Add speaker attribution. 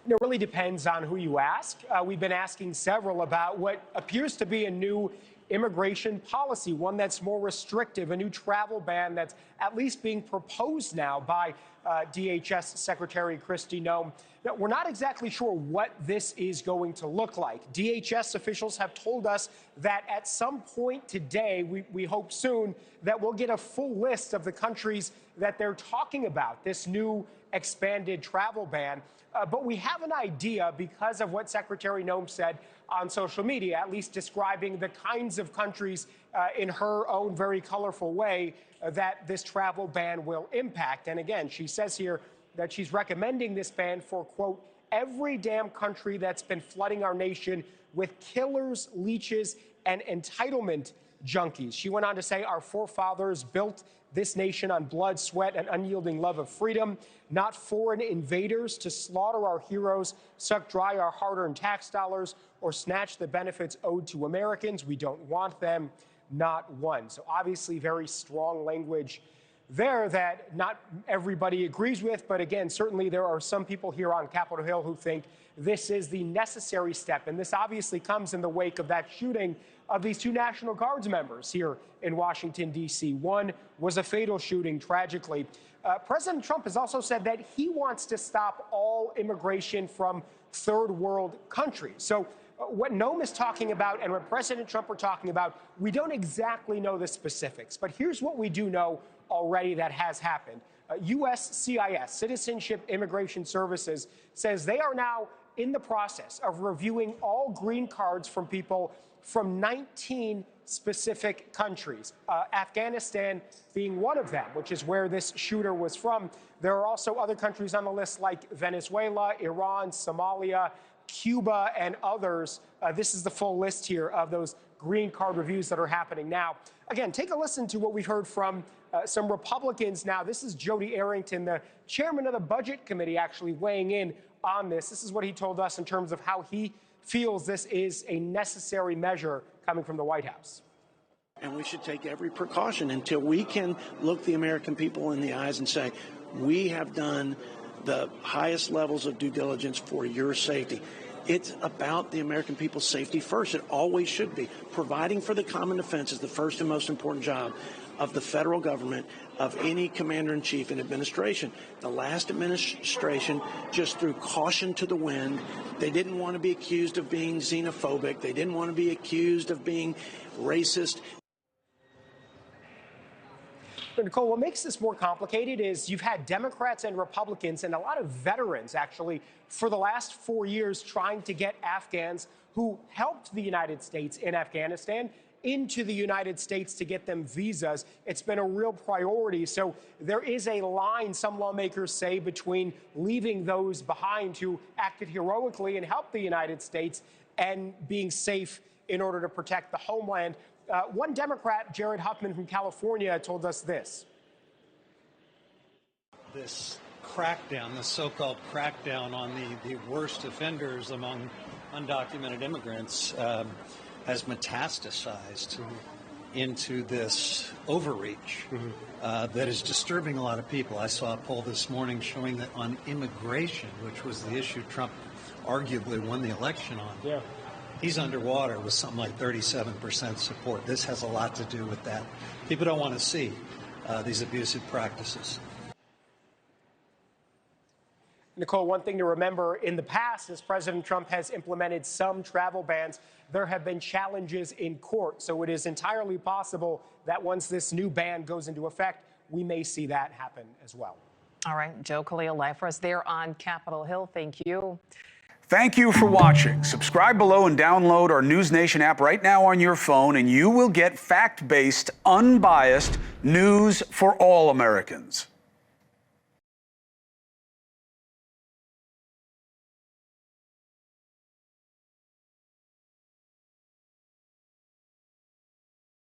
Speaker 1: It really depends on who you ask. We've been asking several about what appears to be a new immigration policy, one that's more restrictive, a new travel ban that's at least being proposed now by DHS Secretary Kristi Noem. Now, we're not exactly sure what this is going to look like. DHS officials have told us that at some point today, we hope soon, that we'll get a full list of the countries that they're talking about, this new expanded travel ban. But we have an idea because of what Secretary Noem said on social media, at least describing the kinds of countries in her own very colorful way that this travel ban will impact. And again, she says here that she's recommending this ban for, quote, every damn country that's been flooding our nation with killers, leeches, and entitlement junkies. She went on to say our forefathers built this nation on blood, sweat, and unyielding love of freedom, not foreign invaders to slaughter our heroes, suck dry our hard-earned tax dollars, or snatch the benefits owed to Americans. We don't want them, not one. So obviously very strong language there that not everybody agrees with. But again, certainly there are some people here on Capitol Hill who think this is the necessary step. And this obviously comes in the wake of that shooting of these two National Guards members here in Washington, D.C. One was a fatal shooting, tragically. President Trump has also said that he wants to stop all immigration from third world countries. So what Noem is talking about and what President Trump are talking about, we don't exactly know the specifics. But here's what we do know already that has happened. USCIS, Citizenship Immigration Services, says they are now in the process of reviewing all green cards from people from 19 specific countries, Afghanistan being one of them, which is where this shooter was from. There are also other countries on the list like Venezuela, Iran, Somalia, Cuba, and others. This is the full list here of those green card reviews that are happening now. Again, take a listen to what we've heard from some Republicans now. This is Jody Arrington, the chairman of the Budget Committee, actually weighing in on this. This is what he told us in terms of how he feels this is a necessary measure coming from the White House.
Speaker 2: And we should take every precaution until we can look the American people in the eyes and say, we have done the highest levels of due diligence for your safety. It's about the American people's safety first. It always should be. Providing for the common defense is the first and most important job of the federal government, of any commander-in-chief and administration. The last administration just threw caution to the wind. They didn't want to be accused of being xenophobic. They didn't want to be accused of being racist.
Speaker 1: Nichole, what makes this more complicated is you've had Democrats and Republicans and a lot of veterans, actually, for the last 4 years trying to get Afghans who helped the United States in Afghanistan into the United States to get them visas. It's been a real priority. So there is a line, some lawmakers say, between leaving those behind who acted heroically and helped the United States and being safe in order to protect the homeland. One Democrat, Jared Huffman from California, told us this.
Speaker 3: This crackdown, the so-called crackdown on the worst offenders among undocumented immigrants has metastasized into this overreach that is disturbing a lot of people. I saw a poll this morning showing that on immigration, which was the issue Trump arguably won the election on, he's underwater with something like 37% support. This has a lot to do with that. People don't want to see these abusive practices.
Speaker 1: Nichole, one thing to remember, in the past, as President Trump has implemented some travel bans, there have been challenges in court. So it is entirely possible that once this new ban goes into effect, we may see that happen as well.
Speaker 4: All right, Joe Khalil live for us there on Capitol Hill. Thank you.
Speaker 5: Thank you for watching. Subscribe below and download our NewsNation app right now on your phone, and you will get fact-based, unbiased news for all Americans.